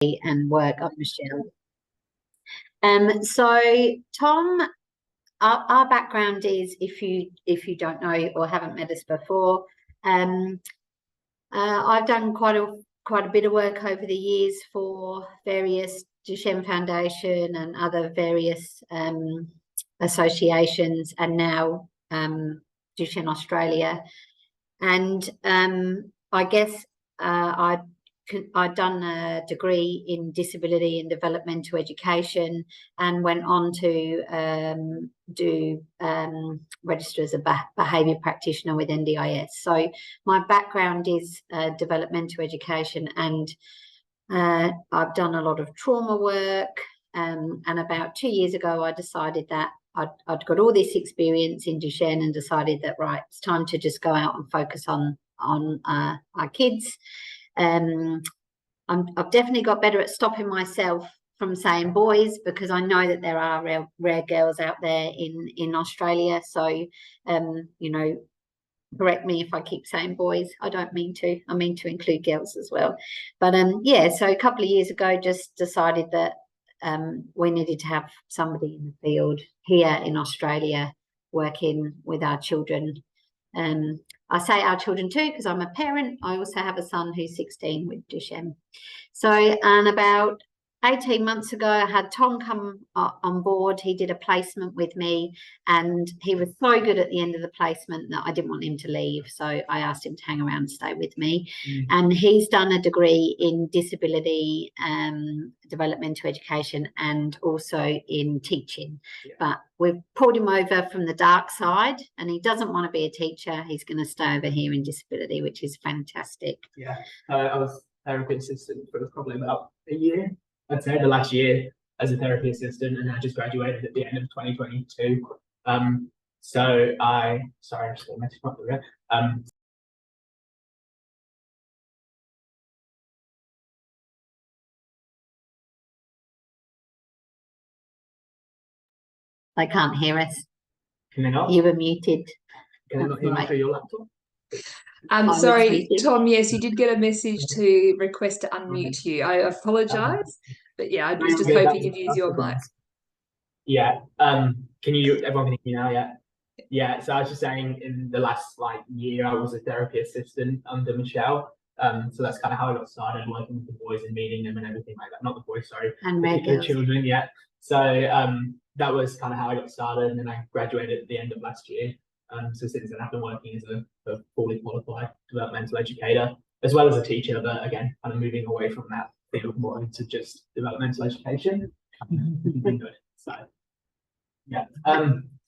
and work. I'm Michelle. So Tom, our background is, if you don't know or haven't met us before, I've done quite a bit of work over the years for various Duchenne Foundation and other various associations, and now Duchenne Australia. And I guess I'd done a degree in disability and developmental education, and went on to register as a behaviour practitioner with NDIS. So my background is developmental education, and I've done a lot of trauma work. And about 2 years ago, I decided that I'd got all this experience in Duchenne and decided that, right, it's time to just go out and focus on our kids. I've definitely got better at stopping myself from saying boys, because I know that there are rare girls out there in Australia. So, you know, correct me if I keep saying boys. I don't mean to. I mean to include girls as well. But yeah, so a couple of years ago, just decided that we needed to have somebody in the field here in Australia working with our children. I say our children too, because I'm a parent. I also have a son who's 16 with Duchenne. So, and about 18 months ago, I had Tom come on board. He did a placement with me, and he was so good at the end of the placement that I didn't want him to leave. So I asked him to hang around and stay with me. And he's done a degree in disability developmental education and also in teaching. But we've pulled him over from the dark side, and he doesn't want to be a teacher. He's going to stay over here in disability, which is fantastic. Yeah, I was therapy assistant for probably about a year. I'd say the last year as a therapy assistant, and I just graduated at the end of 2022. So I just got a message from there. They can't hear us. Can they not? You were muted. Can they not hear me through your laptop? Sorry, Tom, yes, you did get a message to request to unmute you. I apologise, but yeah, I was just hoping you'd use your mic. Yeah, everyone can hear me now, yeah? Yeah, so I was just saying, in the last year, I was a therapy assistant under Michelle. So that's kind of how I got started, working with the boys and meeting them and everything like that. Not the boys, sorry, and the children, yeah. So that was kind of how I got started, and then I graduated at the end of last year. So since then, I've been working as a fully qualified developmental educator, as well as a teacher, but again, kind of moving away from that field more into just developmental education. It's been good. So yeah,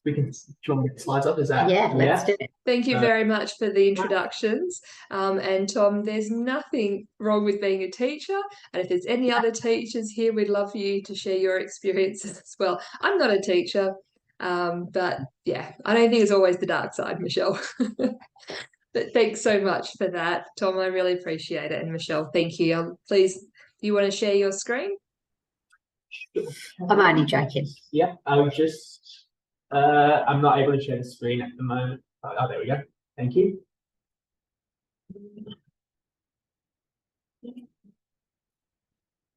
we can draw the slides up. Is that? Yeah, let's do it. Thank you very much for the introductions. And Tom, there's nothing wrong with being a teacher. And if there's any other teachers here, we'd love for you to share your experiences as well. I'm not a teacher. But yeah, I don't think it's always the dark side, Michelle. But thanks so much for that, Tom. I really appreciate it. And Michelle, thank you. Please, do you want to share your screen? I'm only joking. Yeah, I'm not able to share the screen at the moment. Oh, there we go. Thank you.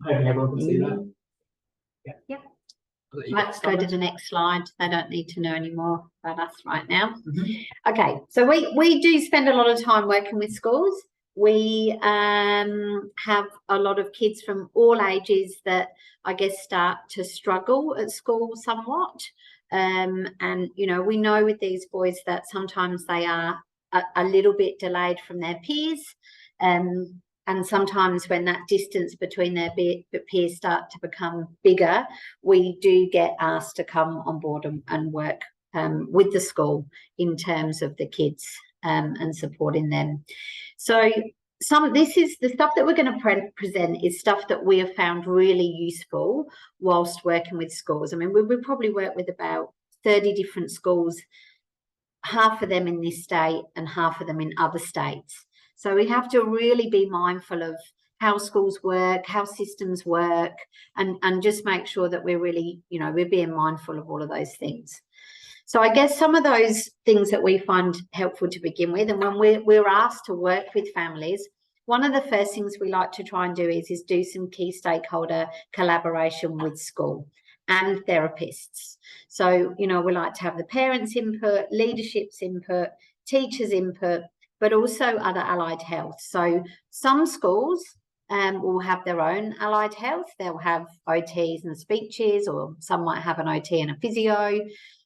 I hope everyone can see that. Yeah. Let's go to the next slide. They don't need to know any more about us right now. Okay, so we do spend a lot of time working with schools. We have a lot of kids from all ages that I guess start to struggle at school somewhat. And, you know, we know with these boys that sometimes they are a little bit delayed from their peers. And sometimes when that distance between their peers start to become bigger, we do get asked to come on board and work with the school in terms of the kids and supporting them. So this is the stuff that we're going to present is stuff that we have found really useful whilst working with schools. I mean, we probably work with about 30 different schools, half of them in this state and half of them in other states. So we have to really be mindful of how schools work, how systems work, and just make sure that we're really, you know, we're being mindful of all of those things. So I guess some of those things that we find helpful to begin with, and when we're asked to work with families, one of the first things we like to try and do is do some key stakeholder collaboration with school and therapists. So, you know, we like to have the parents' input, leadership's input, teachers' input, but also other allied health. So some schools will have their own allied health. They'll have OTs and speeches, or some might have an OT and a physio.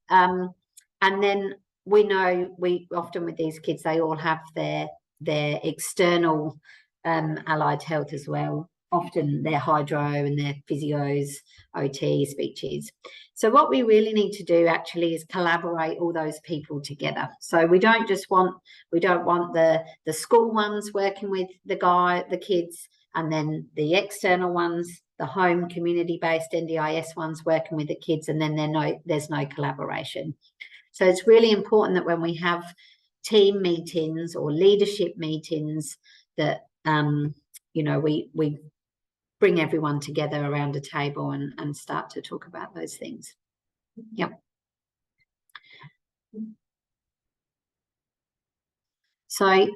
And then we know often with these kids, they all have their external allied health as well. Often their hydro and their physios, OT, speeches. So what we really need to do actually is collaborate all those people together. So we don't want the school ones working with the kids, and then the external ones, the home community-based NDIS ones working with the kids, and then there's no collaboration. So it's really important that when we have team meetings or leadership meetings that, you know, we bring everyone together around a table and start to talk about those things. Yep. So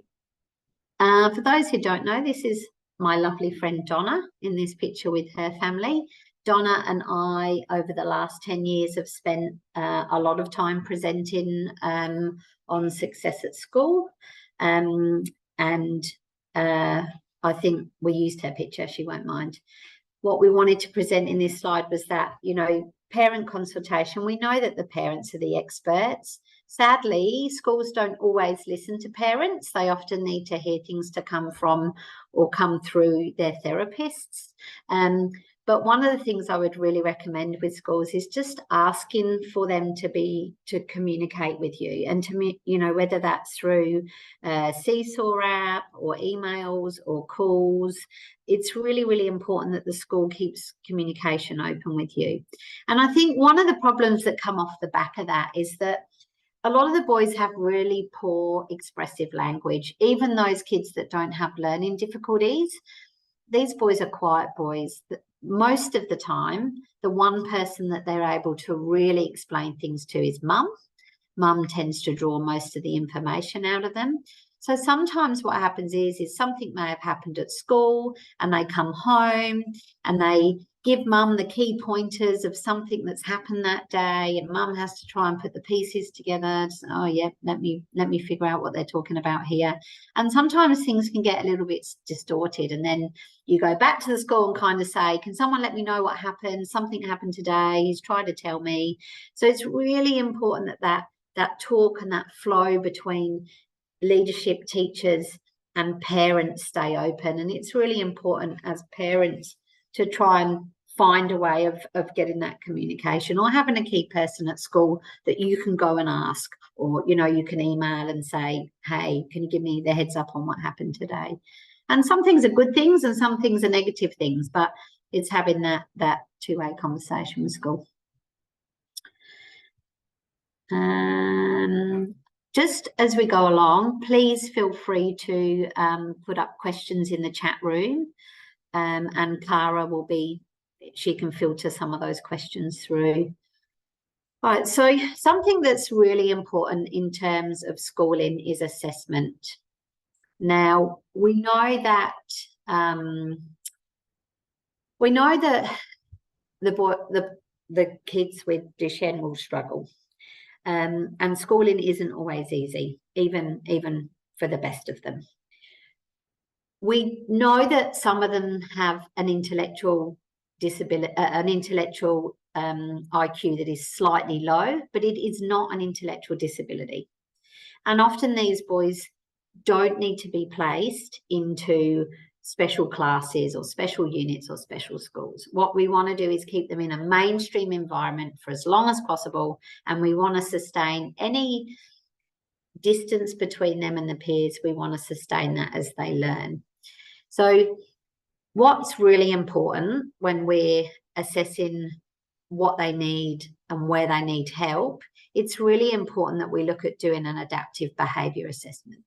for those who don't know, this is my lovely friend Donna in this picture with her family. Donna and I, over the last 10 years, have spent a lot of time presenting on success at school. And I think we used her picture, she won't mind. What we wanted to present in this slide was that, you know, parent consultation, we know that the parents are the experts. Sadly, schools don't always listen to parents. They often need to hear things to come from or come through their therapists. But one of the things I would really recommend with schools is just asking for them to communicate with you, and to, you know, whether that's through Seesaw app or emails or calls. It's really, really important that the school keeps communication open with you. And I think one of the problems that come off the back of that is that a lot of the boys have really poor expressive language. Even those kids that don't have learning difficulties, these boys are quiet boys. Most of the time, the one person that they're able to really explain things to is mum. Mum tends to draw most of the information out of them. So sometimes what happens is something may have happened at school, and they come home and they give mum the key pointers of something that's happened that day, and mum has to try and put the pieces together. Just, oh yeah, let me figure out what they're talking about here. And sometimes things can get a little bit distorted, and then you go back to the school and kind of say, can someone let me know what happened? Something happened today, he's tried to tell me. So it's really important that talk and that flow between leadership, teachers and parents stay open. And it's really important as parents to try and find a way of getting that communication, or having a key person at school that you can go and ask, or, you know, you can email and say, hey, can you give me the heads up on what happened today? And some things are good things and some things are negative things, but it's having that two-way conversation with school. Just as we go along, please feel free to put up questions in the chat room, and Clara she can filter some of those questions through. All right, so something that's really important in terms of schooling is assessment. Now, we know that the kids with Duchenne will struggle. And schooling isn't always easy, even for the best of them. We know that some of them have an intellectual disability, IQ that is slightly low, but it is not an intellectual disability. And often these boys don't need to be placed into special classes or special units or special schools. What we want to do is keep them in a mainstream environment for as long as possible, and we want to sustain any distance between them and the peers. We want to sustain that as they learn. So what's really important when we're assessing what they need and where they need help, it's really important that we look at doing an adaptive behaviour assessment.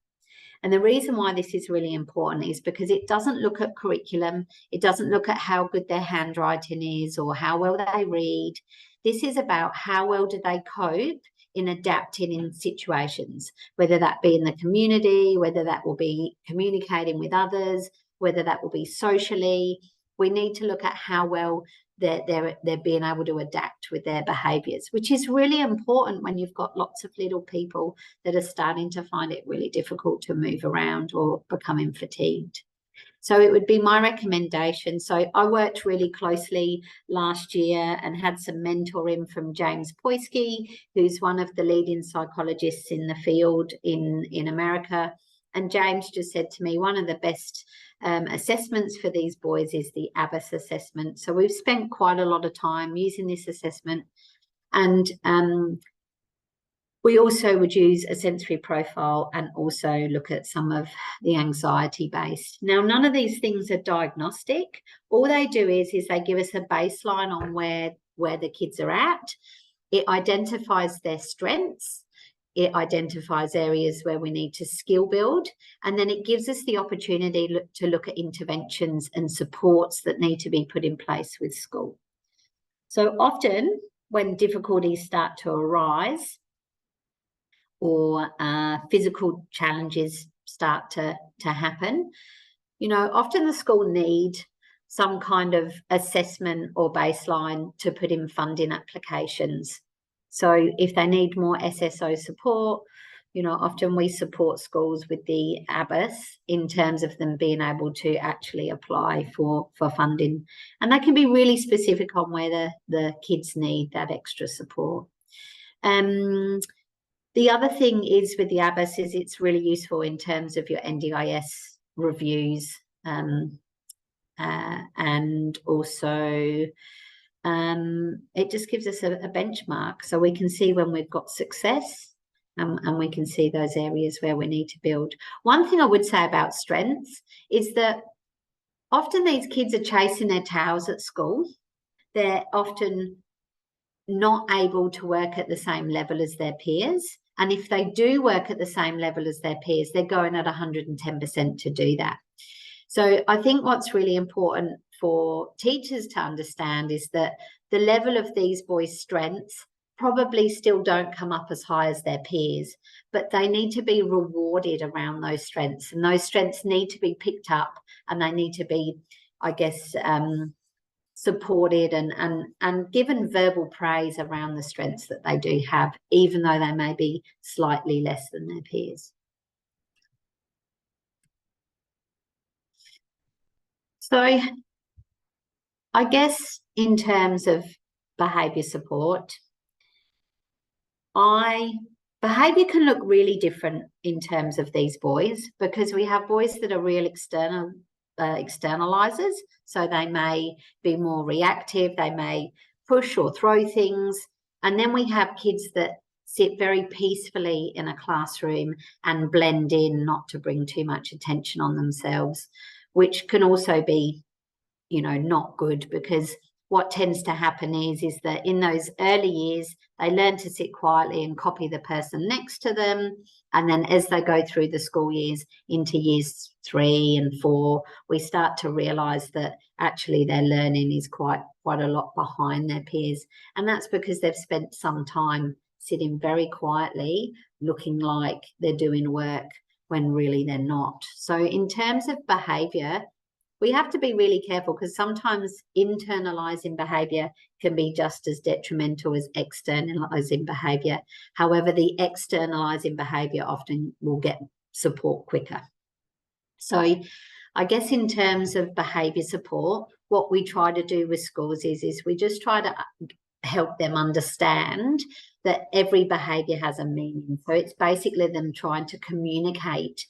And the reason why this is really important is because it doesn't look at curriculum. It doesn't look at how good their handwriting is or how well they read. This is about how well do they cope in adapting in situations, whether that be in the community, whether that will be communicating with others, whether that will be socially. We need to look at how well they're being able to adapt with their behaviours, which is really important when you've got lots of little people that are starting to find it really difficult to move around or becoming fatigued. So it would be my recommendation. So I worked really closely last year and had some mentoring from James Poisky, who's one of the leading psychologists in the field in America. And James just said to me, one of the best assessments for these boys is the ABBAS assessment. So we've spent quite a lot of time using this assessment. And we also would use a sensory profile and also look at some of the anxiety based. Now, none of these things are diagnostic. All they do is they give us a baseline on where the kids are at. It identifies their strengths. It identifies areas where we need to skill build. And then it gives us the opportunity to look at interventions and supports that need to be put in place with school. So often when difficulties start to arise, or physical challenges start to happen, you know, often the school need some kind of assessment or baseline to put in funding applications. So if they need more SSO support, you know, often we support schools with the ABBAS in terms of them being able to actually apply for funding. And they can be really specific on where the kids need that extra support. The other thing is with the ABBAS is it's really useful in terms of your NDIS reviews, and also it just gives us a benchmark so we can see when we've got success, and we can see those areas where we need to build. One thing I would say about strengths is that often these kids are chasing their tails at school. They're often not able to work at the same level as their peers. And if they do work at the same level as their peers, they're going at 110% to do that. So I think what's really important for teachers to understand is that the level of these boys' strengths probably still don't come up as high as their peers, but they need to be rewarded around those strengths. And those strengths need to be picked up, and they need to be, I guess, supported and given verbal praise around the strengths that they do have, even though they may be slightly less than their peers. So I guess in terms of behaviour support, behaviour can look really different in terms of these boys, because we have boys that are real externalizers. So they may be more reactive, they may push or throw things. And then we have kids that sit very peacefully in a classroom and blend in, not to bring too much attention on themselves, which can also be, you know, not good, because what tends to happen is that in those early years, they learn to sit quietly and copy the person next to them. And then as they go through the school years into years 3 and 4, we start to realise that actually their learning is quite a lot behind their peers. And that's because they've spent some time sitting very quietly, looking like they're doing work when really they're not. So in terms of behaviour, we have to be really careful, because sometimes internalising behaviour can be just as detrimental as externalising behaviour. However, the externalising behaviour often will get support quicker. So I guess in terms of behaviour support, what we try to do with schools is we just try to help them understand that every behaviour has a meaning. So it's basically them trying to communicate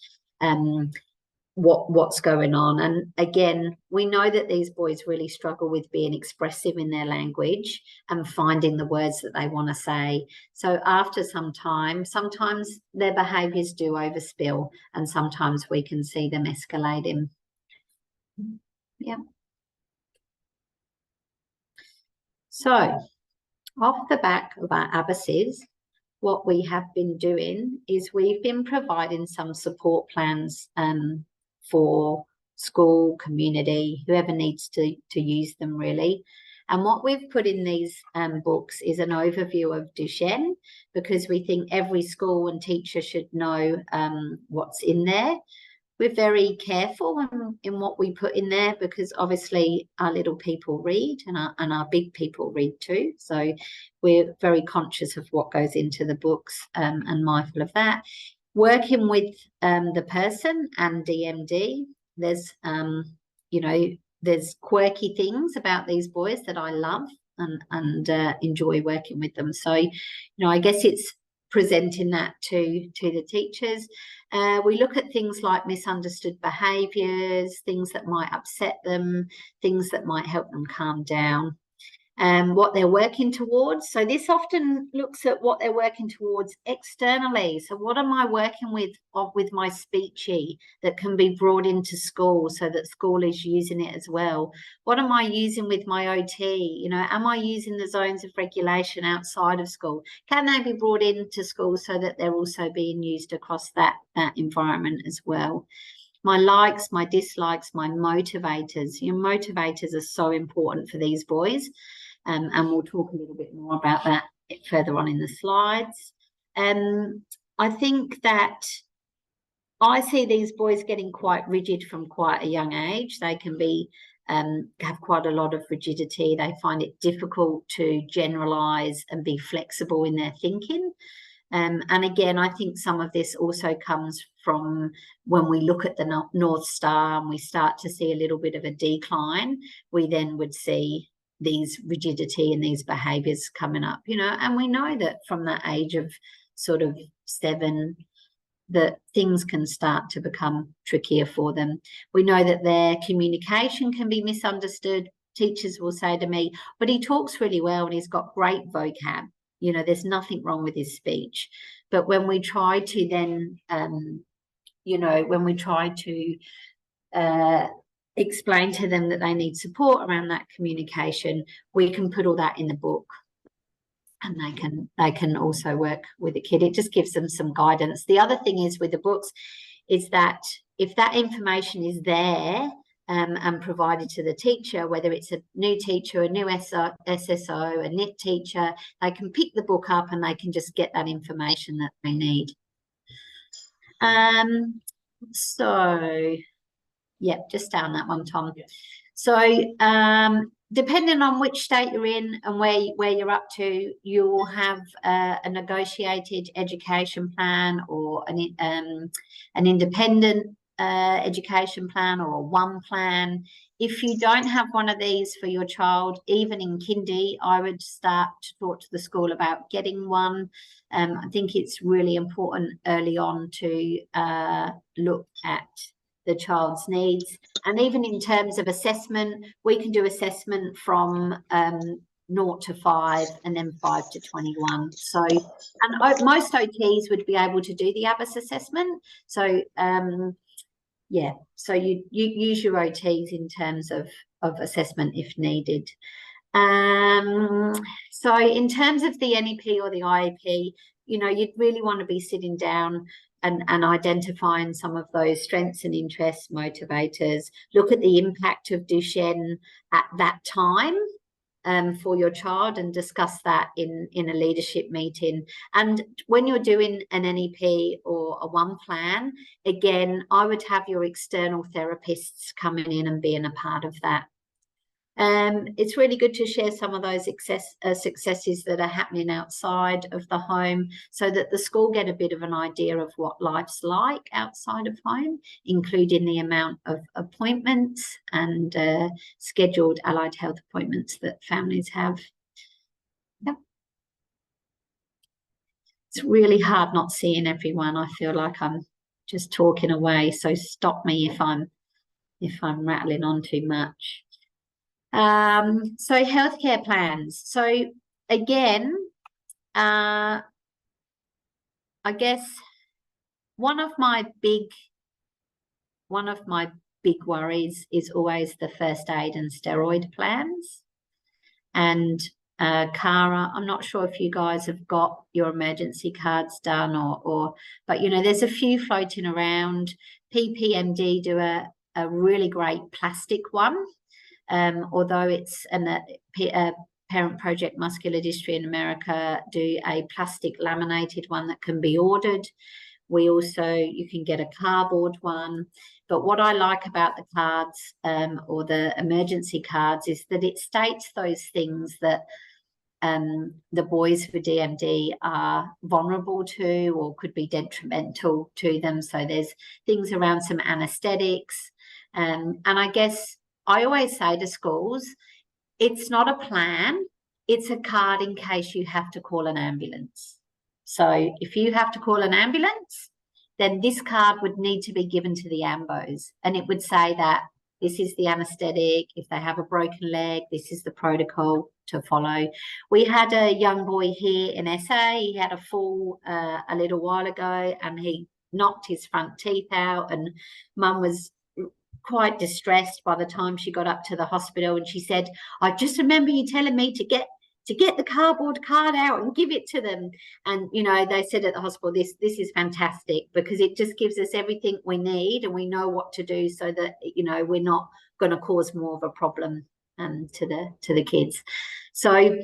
what's going on. And again, we know that these boys really struggle with being expressive in their language and finding the words that they want to say. So after some time, sometimes their behaviours do overspill, and sometimes we can see them escalating. Yeah. So off the back of our ABBASes, what we have been doing is we've been providing some support plans for school, community, whoever needs to use them really. And what we've put in these books is an overview of Duchenne, because we think every school and teacher should know what's in there. We're very careful in what we put in there, because obviously our little people read and our big people read too. So we're very conscious of what goes into the books and mindful of that. Working with the person and DMD, there's, there's quirky things about these boys that I love and enjoy working with them. So, I guess it's presenting that to the teachers. We look at things like misunderstood behaviours, things that might upset them, things that might help them calm down, what they're working towards. So this often looks at what they're working towards externally. So what am I working with my speechy that can be brought into school so that school is using it as well? What am I using with my OT? Am I using the zones of regulation outside of school? Can they be brought into school so that they're also being used across that environment as well? My likes, my dislikes, my motivators. Your motivators are so important for these boys. And we'll talk a little bit more about that further on in the slides. I think that I see these boys getting quite rigid from quite a young age. They can be have quite a lot of rigidity. They find it difficult to generalize and be flexible in their thinking. And again, I think some of this also comes from when we look at the North Star and we start to see a little bit of a decline, we then would see these rigidity and these behaviours coming up, and we know that from the age of sort of 7, that things can start to become trickier for them. We know that their communication can be misunderstood. Teachers will say to me, but he talks really well and he's got great vocab. There's nothing wrong with his speech. But when we try to then, when we try to explain to them that they need support around that communication, we can put all that in the book, and they can also work with the kid. It just gives them some guidance. The other thing is with the books is that if that information is there and provided to the teacher, whether it's a new teacher, a new SSO, a NIT teacher, they can pick the book up and they can just get that information that they need. So, yeah, just down that one, Tom. So, depending on which state you're in and where you're up to, you'll have a negotiated education plan or an independent education plan or a one plan. If you don't have one of these for your child, even in kindy, I would start to talk to the school about getting one. I think it's really important early on to look at the child's needs. And even in terms of assessment, we can do assessment from 0 to 5 and then 5 to 21. So, and most OTs would be able to do the ABIS assessment. So, yeah, so you use your OTs in terms of assessment if needed. So in terms of the NEP or the IEP, you'd really want to be sitting down and identifying some of those strengths and interests, motivators, look at the impact of Duchenne at that time for your child and discuss that in a leadership meeting. And when you're doing an NEP or a one plan, again, I would have your external therapists coming in and being a part of that. It's really good to share some of those successes that are happening outside of the home so that the school get a bit of an idea of what life's like outside of home, including the amount of appointments and scheduled allied health appointments that families have. Yep. It's really hard not seeing everyone. I feel like I'm just talking away, so stop me if I'm rattling on too much. So healthcare plans. So again, I guess one of my big worries is always the first aid and steroid plans. And Cara, I'm not sure if you guys have got your emergency cards done but there's a few floating around. PPMD do a really great plastic one. although it's a Parent Project Muscular Dystrophy in America do a plastic laminated one that can be ordered. We also, you can get a cardboard one. But what I like about the cards or the emergency cards is that it states those things that the boys with DMD are vulnerable to or could be detrimental to them. So there's things around some anaesthetics. And I guess I always say to schools, it's not a plan, it's a card in case you have to call an ambulance. So if you have to call an ambulance, then this card would need to be given to the ambos, and it would say that this is the anaesthetic. If they have a broken leg, this is the protocol to follow. We had a young boy here in SA. He had a fall a little while ago, and he knocked his front teeth out, and Mum was quite distressed by the time she got up to the hospital, and she said, I just remember you telling me to get the cardboard card out and give it to them. And you know, they said at the hospital, this is fantastic, because it just gives us everything we need, and we know what to do so that, you know, we're not going to cause more of a problem to the kids. So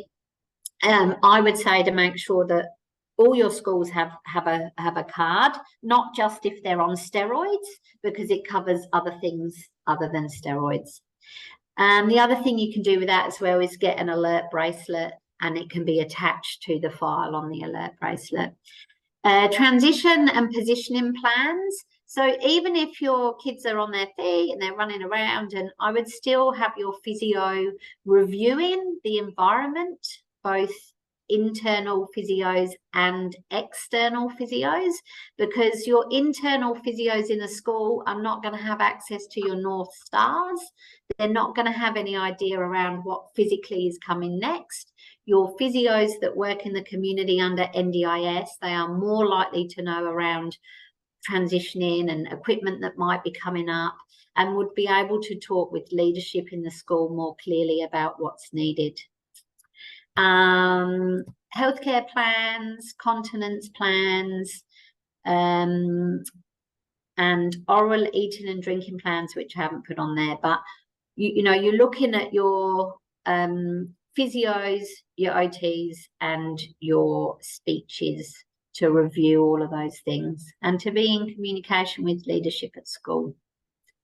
I would say to make sure that all your schools have a card, not just if they're on steroids, because it covers other things other than steroids. The other thing you can do with that as well is get an alert bracelet, and it can be attached to the file on the alert bracelet. Transition and positioning plans. So even if your kids are on their feet and they're running around, and I would still have your physio reviewing the environment, both internal physios and external physios, because your internal physios in a school are not going to have access to your North Stars. They're not going to have any idea around what physically is coming next. Your physios that work in the community under NDIS, they are more likely to know around transitioning and equipment that might be coming up, and would be able to talk with leadership in the school more clearly about what's needed. Healthcare plans, continence plans, and oral eating and drinking plans, which I haven't put on there. But you know, you're looking at your physios, your OTs, and your speeches to review all of those things, and to be in communication with leadership at school,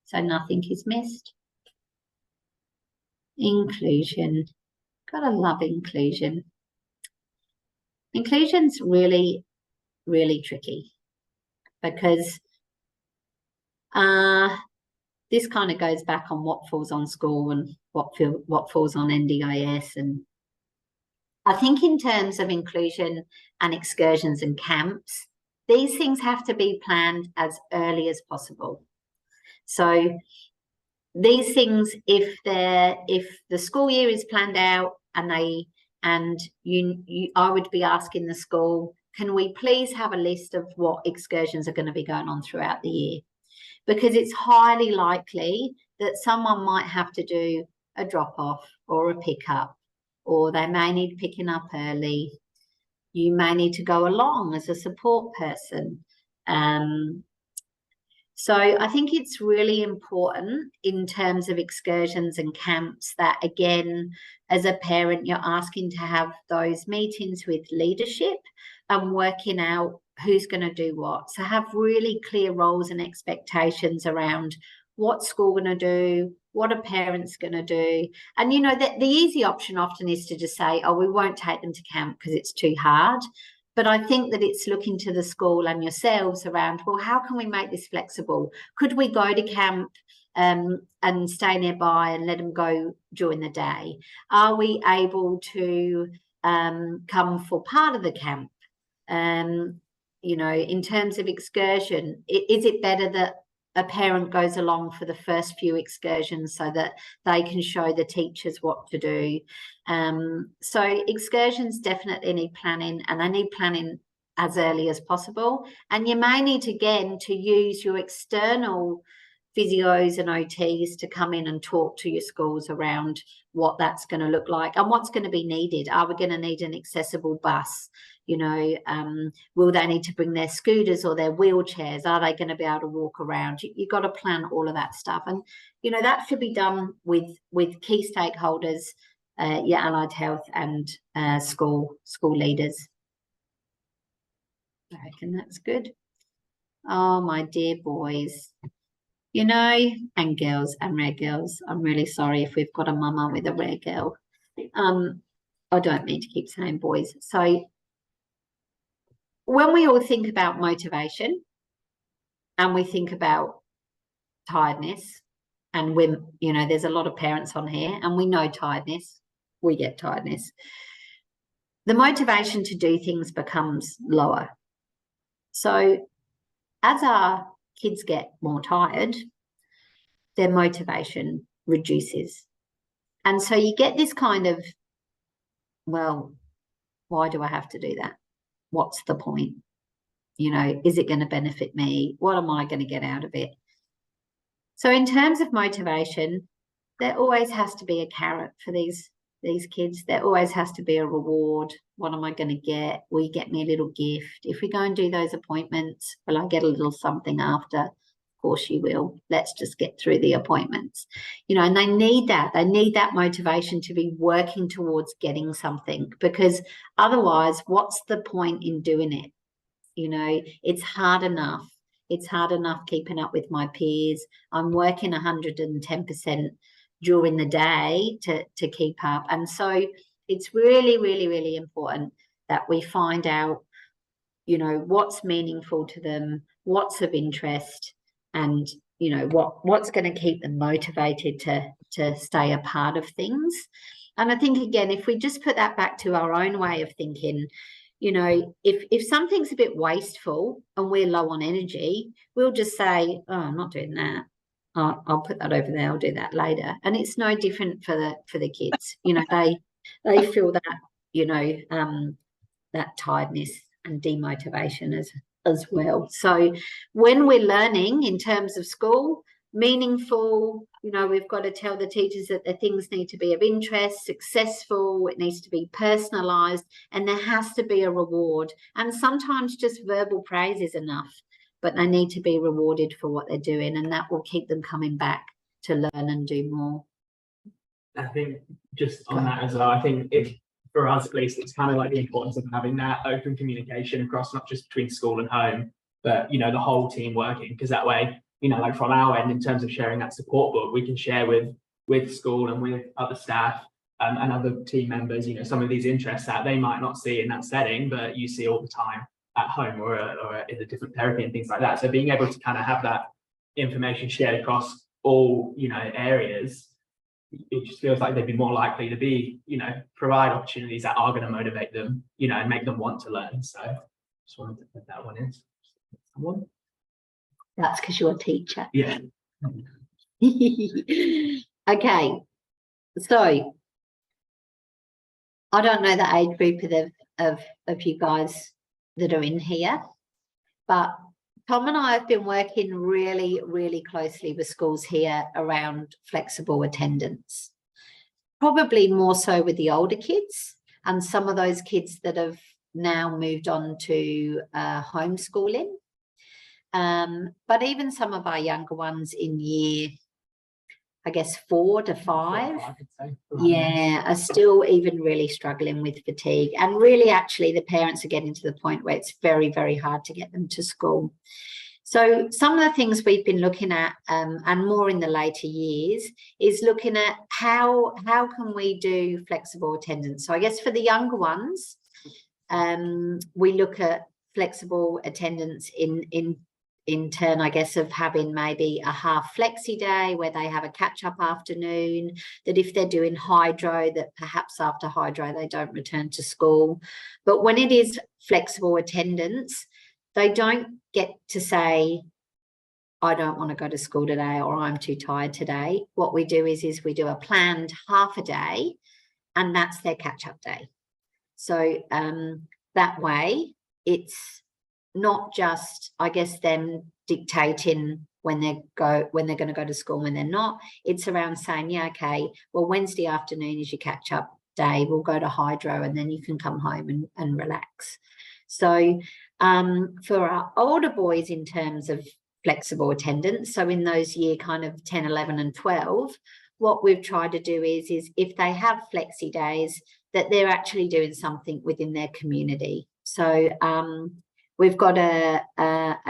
so nothing is missed. Inclusion. Gotta love inclusion. Inclusion's really, really tricky, because this kind of goes back on what falls on school and what falls on NDIS. And I think in terms of inclusion and excursions and camps, these things have to be planned as early as possible. So these things, if the school year is planned out, I would be asking the school, can we please have a list of what excursions are going to be going on throughout the year? Because it's highly likely that someone might have to do a drop-off or a pick-up, or they may need picking up early. You may need to go along as a support person. So I think it's really important in terms of excursions and camps that, again, as a parent, you're asking to have those meetings with leadership and working out who's going to do what. So have really clear roles and expectations around what school going to do, what are parents going to do. And, you know, the easy option often is to just say, oh, we won't take them to camp because it's too hard. But I think that it's looking to the school and yourselves around, well, how can we make this flexible? Could we go to camp and stay nearby and let them go during the day? Are we able to come for part of the camp? You know, in terms of excursion, is it better that a parent goes along for the first few excursions so that they can show the teachers what to do? So excursions definitely need planning, and they need planning as early as possible. And you may need, again, to use your external physios and OTs to come in and talk to your schools around what that's going to look like and what's going to be needed. Are we going to need an accessible bus? You know, will they need to bring their scooters or their wheelchairs? Are they going to be able to walk around? You've got to plan all of that stuff. And, you know, that should be done with key stakeholders, your allied health and school leaders. I reckon that's good. Oh, my dear boys, you know, and girls and rare girls. I'm really sorry if we've got a mama with a rare girl. I don't mean to keep saying boys. So when we all think about motivation and we think about tiredness, and when, you know, there's a lot of parents on here and we know tiredness, we get tiredness. The motivation to do things becomes lower. So as our kids get more tired, their motivation reduces. And so you get this kind of, well, why do I have to do that? What's the point? You know, is it going to benefit me? What am I going to get out of it? So in terms of motivation, there always has to be a carrot for these kids. There always has to be a reward. What am I going to get? Will you get me a little gift? If we go and do those appointments, will I get a little something after? Of course you will. Let's just get through the appointments. You know, and they need that. They need that motivation to be working towards getting something, because otherwise, what's the point in doing it? You know, it's hard enough. It's hard enough keeping up with my peers. I'm working 110% during the day to keep up. And so it's really, really, really important that we find out, you know, what's meaningful to them, what's of interest, and, you know, what's going to keep them motivated to stay a part of things. And I think, again, if we just put that back to our own way of thinking, you know, if something's a bit wasteful and we're low on energy, we'll just say, oh, I'm not doing that. I'll put that over there. I'll do that later. And it's no different for the kids. You know, they feel that, you know, that tiredness and demotivation as well. So when we're learning in terms of school, meaningful, you know, we've got to tell the teachers that the things need to be of interest, successful, it needs to be personalised, and there has to be a reward. And sometimes just verbal praise is enough, but they need to be rewarded for what they're doing, and that will keep them coming back to learn and do more. I think just on that as well, I think for us at least, it's kind of like the importance of having that open communication across, not just between school and home, but, you know, the whole team working, because that way, you know, like from our end, in terms of sharing that support book, we can share with school and with other staff and other team members, you know, some of these interests that they might not see in that setting, but you see all the time at home or in a different therapy and things like that. So being able to kind of have that information shared across all, you know, areas, it just feels like they'd be more likely to be, you know, provide opportunities that are going to motivate them, you know, and make them want to learn. So just wanted to put that one in. Someone? That's because you're a teacher. Yeah. Okay. So I don't know the age group of you guys that are in here, but Tom and I have been working really, really closely with schools here around flexible attendance, probably more so with the older kids and some of those kids that have now moved on to homeschooling. But even some of our younger ones in year, I guess, 4 to 5, yeah, are still even really struggling with fatigue. And really, actually, the parents are getting to the point where it's very, very hard to get them to school. So some of the things we've been looking at, and more in the later years, is looking at how can we do flexible attendance. So I guess for the younger ones, we look at flexible attendance in turn, I guess, of having maybe a half flexi day where they have a catch-up afternoon, that if they're doing hydro, that perhaps after hydro they don't return to school. But when it is flexible attendance, they don't get to say, I don't want to go to school today, or I'm too tired today. What we do is we do a planned half a day, and that's their catch-up day. So that way it's not just, I guess, them dictating when they're going to go to school, when they're not. It's around saying, yeah, okay, well, Wednesday afternoon is your catch up day, we'll go to hydro and then you can come home and relax. So for our older boys, in terms of flexible attendance, so in those year kind of 10, 11 and 12, what we've tried to do is if they have flexi days, that they're actually doing something within their community. So we've got a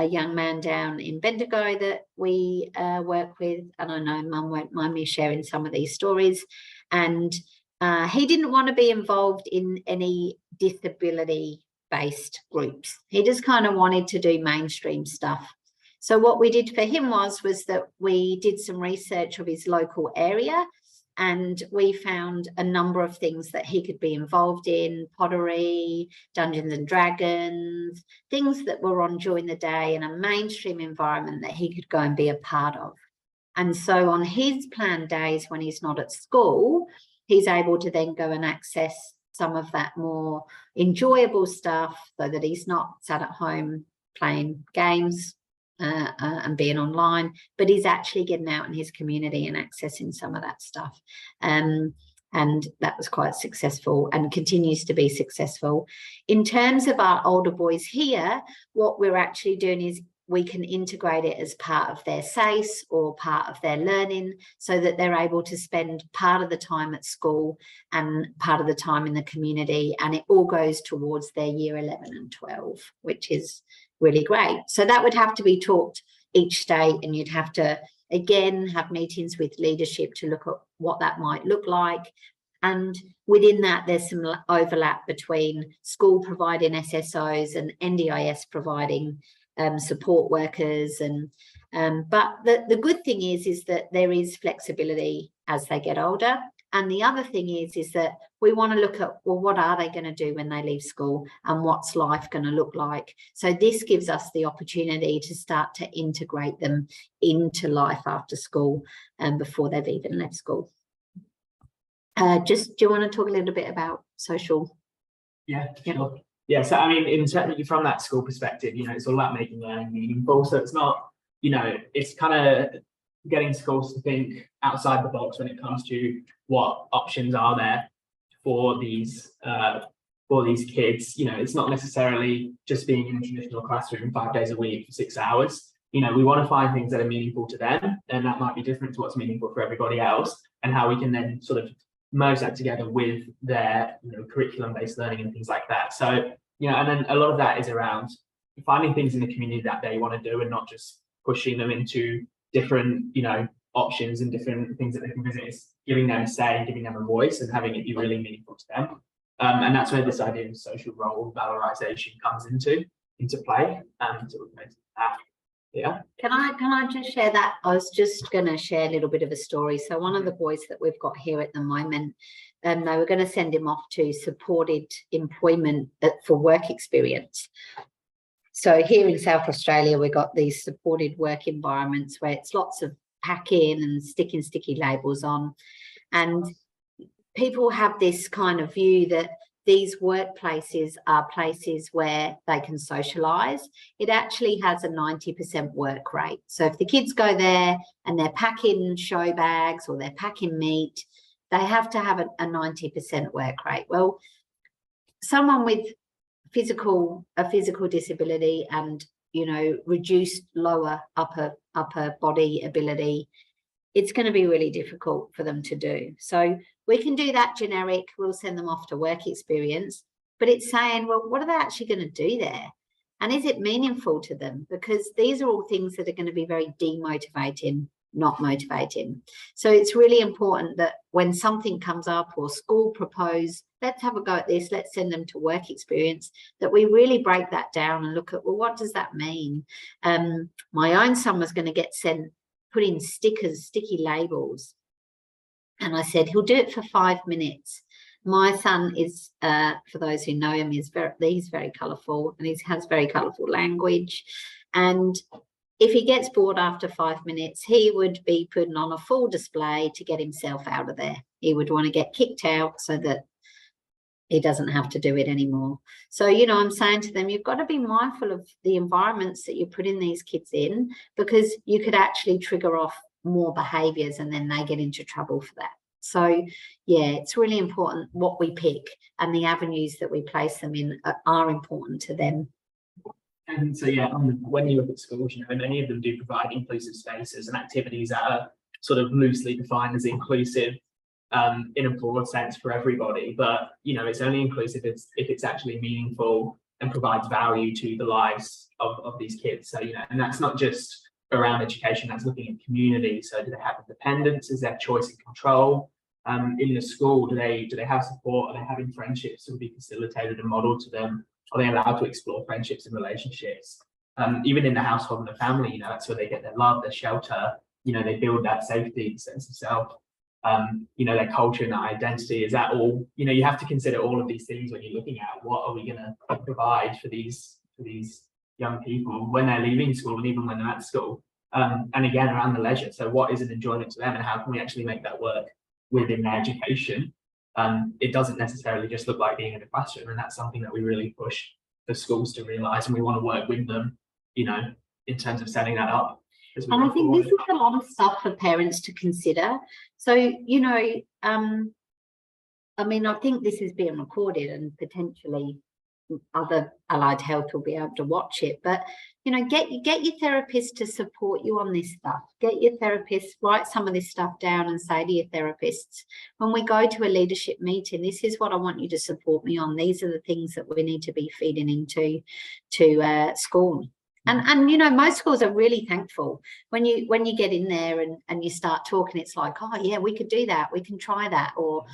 young man down in Bendigo that we work with, and I know Mum won't mind me sharing some of these stories. And he didn't want to be involved in any disability-based groups. He just kind of wanted to do mainstream stuff. So what we did for him was that we did some research of his local area, and we found a number of things that he could be involved in: pottery, Dungeons and Dragons, things that were on during the day in a mainstream environment that he could go and be a part of. And so on his planned days when he's not at school, he's able to then go and access some of that more enjoyable stuff, so that he's not sat at home playing games and being online, but he's actually getting out in his community and accessing some of that stuff. And that was quite successful and continues to be successful. In terms of our older boys here, what we're actually doing is we can integrate it as part of their SACE or part of their learning, so that they're able to spend part of the time at school and part of the time in the community, and it all goes towards their year 11 and 12, which is really great. So that would have to be talked each day, and you'd have to, again, have meetings with leadership to look at what that might look like. And within that, there's some overlap between school providing SSOs and NDIS providing support workers. And but the good thing is that there is flexibility as they get older. And the other thing is that we want to look at, well, what are they going to do when they leave school, and what's life going to look like? So this gives us the opportunity to start to integrate them into life after school and before they've even left school. Do you want to talk a little bit about social? Yeah, sure. Yeah, so I mean, in certainly from that school perspective, it's all about making learning meaningful. So it's not, it's kind of getting schools to think outside the box when it comes to what options are there for these kids. It's not necessarily just being in a traditional classroom 5 days a week for 6 hours. We want to find things that are meaningful to them, and that might be different to what's meaningful for everybody else, and how we can then sort of merge that together with their curriculum-based learning and things like that. So and then a lot of that is around finding things in the community that they want to do, and not just pushing them into different options and different things that they can visit. It's giving them a say, giving them a voice, and having it be really meaningful to them. And that's where this idea of social role valorization comes into play. Yeah. Can I just share that? I was just going to share a little bit of a story. So one of the boys that we've got here at the moment, they were going to send him off to supported employment for work experience. So here in South Australia, we've got these supported work environments where it's lots of packing and sticking sticky labels on. And people have this kind of view that these workplaces are places where they can socialise. It actually has a 90% work rate. So if the kids go there and they're packing show bags or they're packing meat, they have to have a 90% work rate. Well, someone with a physical disability and reduced lower upper body ability, it's going to be really difficult for them to do. So we can do that generic, we'll send them off to work experience, but it's saying, well, what are they actually going to do there? And is it meaningful to them? Because these are all things that are going to be very demotivating, not motivating. So it's really important that when something comes up or school propose, let's have a go at this, let's send them to work experience, that we really break that down and look at, well, what does that mean? My own son was going to get put in stickers, sticky labels. And I said, he'll do it for 5 minutes. My son is, for those who know him, he's very colourful, and he has very colourful language. And if he gets bored after 5 minutes, he would be putting on a full display to get himself out of there. He would want to get kicked out so that he doesn't have to do it anymore. So, you know, I'm saying to them, you've got to be mindful of the environments that you're putting these kids in, because you could actually trigger off more behaviours and then they get into trouble for that. So, yeah, it's really important what we pick, and the avenues that we place them in are important to them. And so, yeah, when you look at schools, you know, many of them do provide inclusive spaces and activities that are sort of loosely defined as inclusive in a broad sense for everybody. But, you know, it's only inclusive if it's actually meaningful and provides value to the lives of these kids. So, you know, and that's not just around education, that's looking at community. So do they have independence? Is there choice and control? In the school, do they have support? Are they having friendships that will be facilitated and modeled to them? Are they allowed to explore friendships and relationships? Even in the household and the family, you know, that's where they get their love, their shelter. You know, they build that safety, sense of self. You know, their culture and their identity. Is that all? You know, you have to consider all of these things when you're looking at what are we going to provide for these young people when they're leaving school and even when they're at school. And again, around the leisure. So what is an enjoyment to them, and how can we actually make that work within their education? It doesn't necessarily just look like being in a classroom, and that's something that we really push for schools to realise, and we want to work with them, you know, in terms of setting that up. And I think this is a lot of stuff for parents to consider. So, you know, I mean, I think this is being recorded and potentially other allied health will be able to watch it, but you know, get your therapist to support you on this stuff. Get your therapist, write some of this stuff down and say to your therapists, when we go to a leadership meeting, this is what I want you to support me on. These are the things that we need to be feeding into school. And you know, most schools are really thankful when you get in there and you start talking. It's like, oh yeah, we could do that, we can try that, or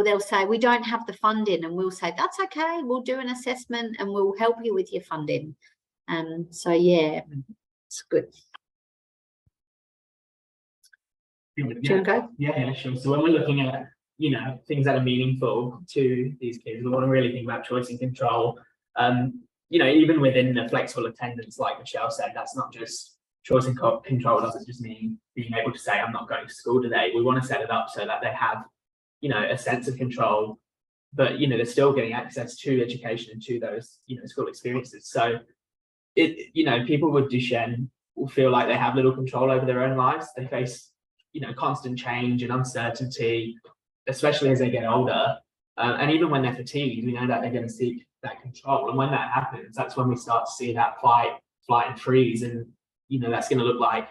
they'll say, we don't have the funding, and we'll say, that's okay, we'll do an assessment and we'll help you with your funding. So yeah, it's good. Yeah. Do you want to go? Yeah, sure. So when we're looking at, you know, things that are meaningful to these kids, we want to really think about choice and control. You know, even within the flexible attendance, like Michelle said, that's not just choice and control. Doesn't just mean being able to say, I'm not going to school today. We want to set it up so that they have, you know, a sense of control, but, you know, they're still getting access to education and to those, you know, school experiences. So you know, people with Duchenne will feel like they have little control over their own lives. They face, you know, constant change and uncertainty, especially as they get older. And even when they're fatigued, we know that they're going to seek that control. And when that happens, that's when we start to see that flight and freeze. And, you know, that's going to look like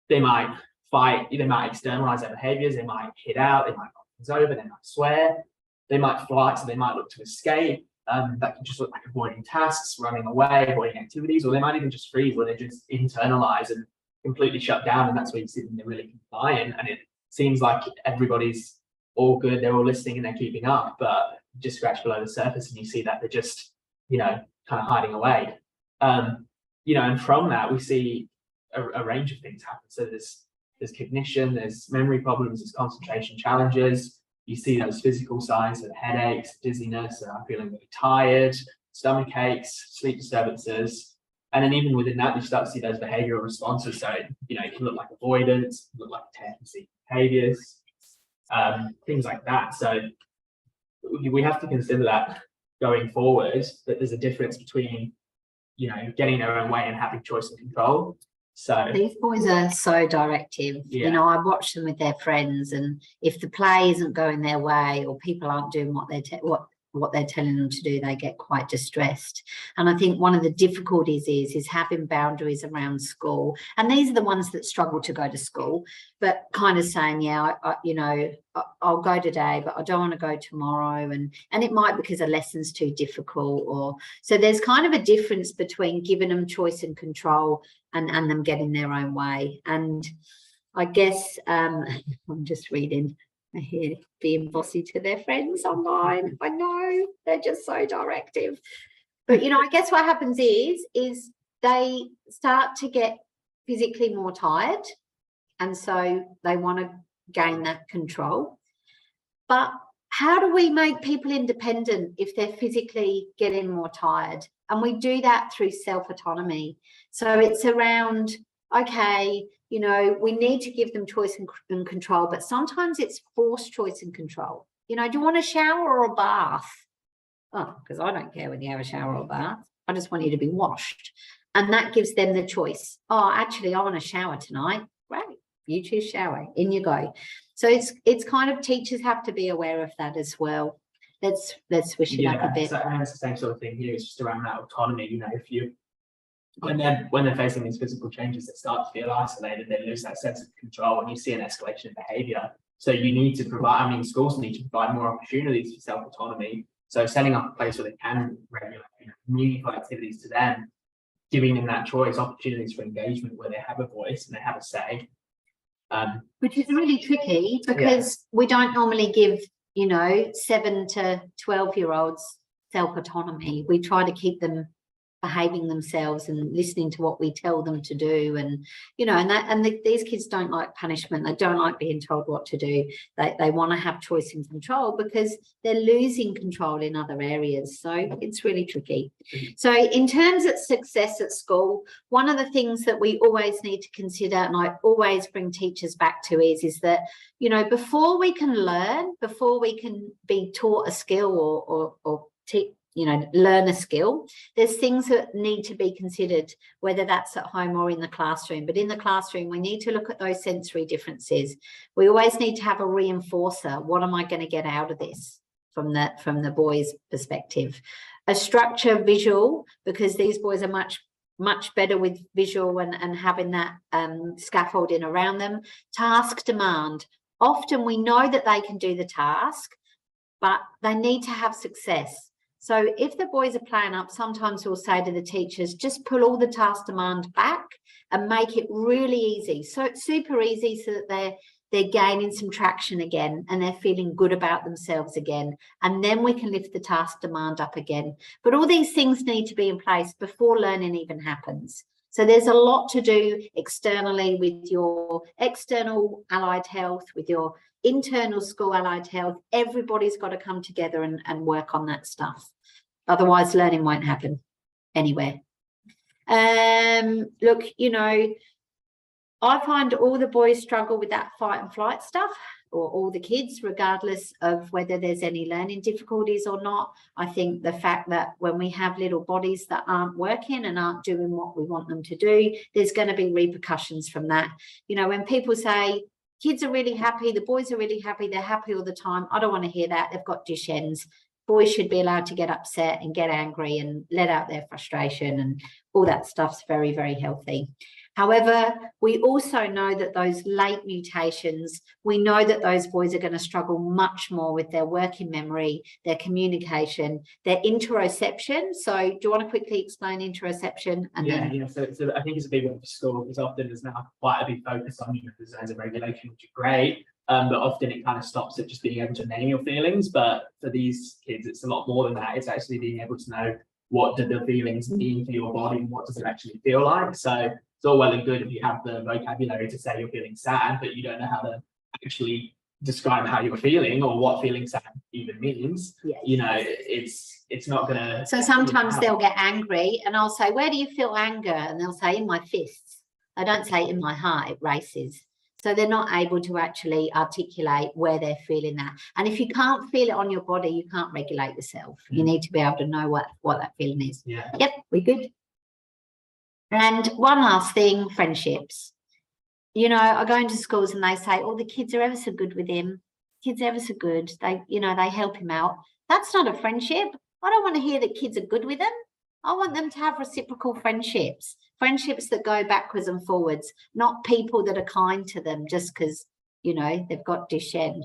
they might fight, they might externalize their behaviors, they might hit out, they might knock things over, they might swear, they might flight, so they might look to escape. That can just look like avoiding tasks, running away, avoiding activities, or they might even just freeze, where they just internalize and completely shut down. And that's where you see them, they're really compliant. And it seems like everybody's all good, they're all listening and they're keeping up, but just scratch below the surface and you see that they're just, you know, kind of hiding away. You know, and from that we see a range of things happen. So there's cognition, there's memory problems, there's concentration challenges. You see those physical signs of headaches, dizziness, feeling really tired, stomach aches, sleep disturbances. And then even within that, you start to see those behavioural responses. So, you know, it can look like avoidance, look like tendency behaviours, things like that. So we have to consider that going forward, that there's a difference between, you know, getting their own way and having choice and control. So these boys are so directive. Yeah. You know, I watch them with their friends, and if the play isn't going their way or people aren't doing what they're telling them to do, they get quite distressed. And I think one of the difficulties is having boundaries around school. And these are the ones that struggle to go to school, but kind of saying, yeah, you know, I'll go today, but I don't want to go tomorrow. And it might be because a lesson's too difficult, or so there's kind of a difference between giving them choice and control and them getting their own way. And I guess I'm just reading here, being bossy to their friends online. I know, they're just so directive. But, you know, I guess what happens is they start to get physically more tired. And so they want to gain that control. But how do we make people independent if they're physically getting more tired? And we do that through self-autonomy. So it's around, okay, you know, we need to give them choice and control, but sometimes it's forced choice and control. You know, do you want a shower or a bath? Oh, because I don't care whether you have a shower or bath. I just want you to be washed. And that gives them the choice. Oh, actually, I want a shower tonight. Great. You choose shower. In you go. So it's kind of, teachers have to be aware of that as well. Let's switch it up a bit. So, and it's the same sort of thing here. It's just around that autonomy. You know, if you when they're facing these physical changes, they start to feel isolated. They lose that sense of control, and you see an escalation in behaviour. So you need to provide. I mean, schools need to provide more opportunities for self autonomy. So setting up a place where they can regulate meaningful activities to them, giving them that choice, opportunities for engagement where they have a voice and they have a say. Which is really tricky because we don't normally give, 7 to 12-year-olds self-autonomy. We try to keep them behaving themselves and listening to what we tell them to do, and these kids don't like punishment. They don't like being told what to do. They want to have choice and control because they're losing control in other areas. So it's really tricky. So in terms of success at school, one of the things that we always need to consider, and I always bring teachers back to, is that before we can learn, before we can be taught a skill or learn a skill, there's things that need to be considered, whether that's at home or in the classroom. But in the classroom, we need to look at those sensory differences. We always need to have a reinforcer. What am I going to get out of this from the boys' perspective? A structure visual, because these boys are much better with visual and having that scaffolding around them. Task demand. Often we know that they can do the task, but they need to have success. So if the boys are playing up, sometimes we'll say to the teachers, just pull all the task demand back and make it really easy. So it's super easy, so that they're gaining some traction again and they're feeling good about themselves again. And then we can lift the task demand up again. But all these things need to be in place before learning even happens. So there's a lot to do externally with your external allied health, with your internal school allied health. Everybody's got to come together and work on that stuff. Otherwise, learning won't happen anywhere. Look, I find all the boys struggle with that fight and flight stuff, or all the kids, regardless of whether there's any learning difficulties or not. I think the fact that when we have little bodies that aren't working and aren't doing what we want them to do, there's going to be repercussions from that. When people say kids are really happy, the boys are really happy, they're happy all the time, I don't want to hear that. They've got dish ends. Boys should be allowed to get upset and get angry and let out their frustration, and all that stuff's very, very healthy. However, we also know that those late mutations, we know that those boys are going to struggle much more with their working memory, their communication, their interoception. So do you want to quickly explain interoception? So I think it's a big one for school, because often there's now quite a big focus on the zones of regulation, which are great. But often it kind of stops at just being able to name your feelings. But for these kids, it's a lot more than that. It's actually being able to know, what do the feelings mean for your body and what does it actually feel like? So it's all well and good if you have the vocabulary to say you're feeling sad, but you don't know how to actually describe how you're feeling or what feeling sad even means. Yes. It's not gonna. So sometimes they'll get angry and I'll say, where do you feel anger? And they'll say, in my fists. I don't say in my heart, it races. So they're not able to actually articulate where they're feeling that. And if you can't feel it on your body, you can't regulate yourself. You need to be able to know what that feeling is. Yeah. Yep, we're good. And one last thing, friendships. I go into schools and they say, oh, the kids are ever so good with him. Kids are ever so good. They help him out. That's not a friendship. I don't want to hear that kids are good with them. I want them to have reciprocal friendships that go backwards and forwards, not people that are kind to them just because, they've got dish end.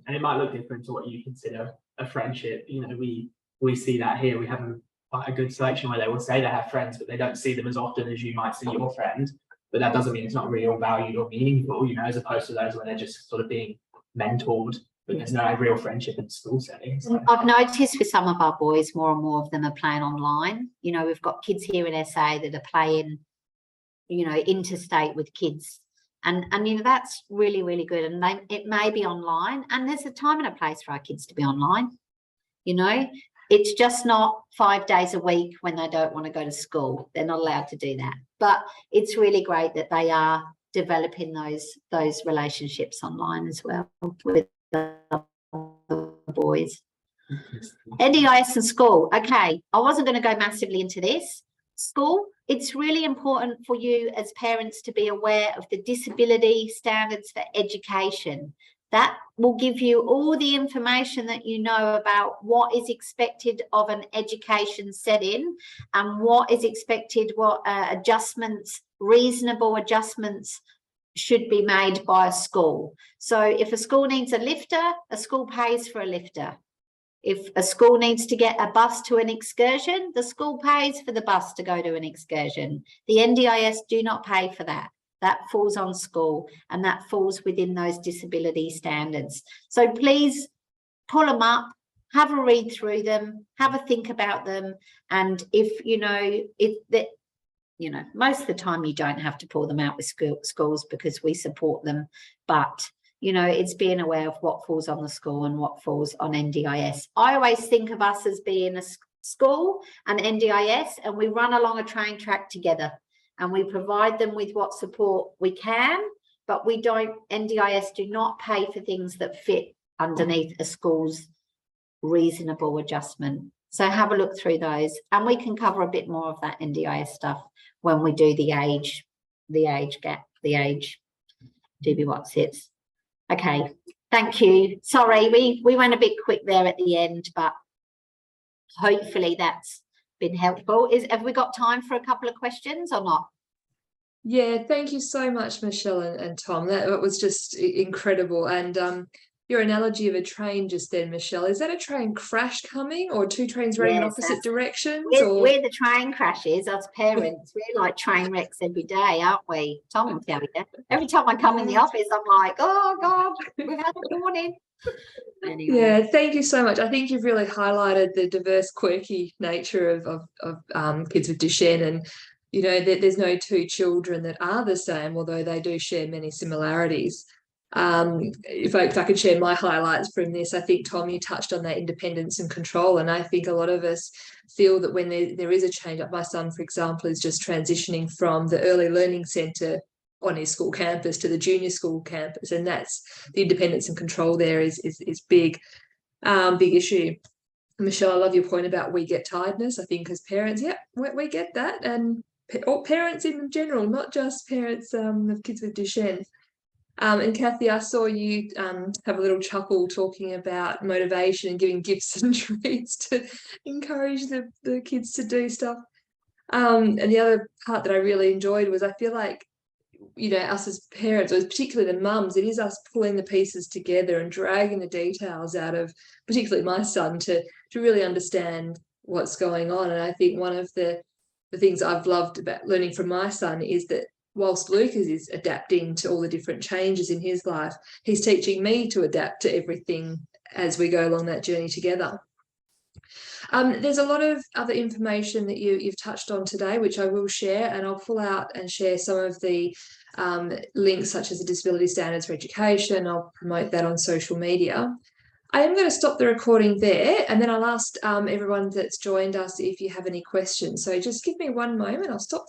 And it might look different to what you consider a friendship. We see that here. We have quite a good selection where they will say they have friends, but they don't see them as often as you might see your friend. But that doesn't mean it's not real, valued or meaningful, as opposed to those where they're just sort of being mentored, but there's no real friendship in school settings. So. I've noticed with some of our boys, more and more of them are playing online. We've got kids here in SA that are playing, interstate with kids. And that's really, really good. And it may be online, and there's a time and a place for our kids to be online. It's just not 5 days a week when they don't want to go to school. They're not allowed to do that. But it's really great that they are developing those relationships online as well with the boys. NDIS and school. Okay, I wasn't going to go massively into this. School, it's really important for you as parents to be aware of the disability standards for education. That will give you all the information that you know about what is expected of an education setting and what is expected, what adjustments, reasonable adjustments should be made by a school. So if a school needs a lifter, a school pays for a lifter. If a school needs to get a bus to an excursion, the school pays for the bus to go to an excursion. The NDIS do not pay for that. That falls on school, and that falls within those disability standards. So please pull them up, have a read through them, have a think about them. And if most of the time you don't have to pull them out with schools because we support them, but it's being aware of what falls on the school and what falls on NDIS. I always think of us as being a school and NDIS, and we run along a train track together, and we provide them with what support we can, but NDIS do not pay for things that fit underneath a school's reasonable adjustment. So have a look through those, and we can cover a bit more of that NDIS stuff when we do the age gap, the age DB what sits. Okay, thank you. Sorry, we went a bit quick there at the end, but hopefully that's been helpful. Have we got time for a couple of questions or not? Yeah, thank you so much, Michelle and Tom. That was just incredible. And your analogy of a train just then, Michelle, is that a train crash coming, or two trains running in opposite directions? We're the train crashes, us parents. We're like train wrecks every day, aren't we? Tom will tell you. Every time I come in the office, I'm like, oh God, we've had a warning. Anyway. Yeah, thank you so much. I think you've really highlighted the diverse, quirky nature of kids with Duchenne, and there's no two children that are the same, although they do share many similarities. If I could share my highlights from this, I think, Tom, you touched on that independence and control, and I think a lot of us feel that when there is a change, like my son, for example, is just transitioning from the early learning centre on his school campus to the junior school campus, and that's the independence and control there is big issue. Michelle, I love your point about we get tiredness. I think as parents, we get that, and or parents in general, not just parents of kids with Duchenne. And Kathy, I saw you have a little chuckle talking about motivation and giving gifts and treats to encourage the kids to do stuff. And the other part that I really enjoyed was, I feel like, us as parents, or particularly the mums, it is us pulling the pieces together and dragging the details out of, particularly my son, to really understand what's going on. And I think one of the things I've loved about learning from my son is that whilst Lucas is adapting to all the different changes in his life, he's teaching me to adapt to everything as we go along that journey together. There's a lot of other information that you've touched on today, which I will share, and I'll pull out and share some of the links, such as the Disability Standards for Education. I'll promote that on social media. I am going to stop the recording there, and then I'll ask everyone that's joined us if you have any questions. So just give me one moment. I'll stop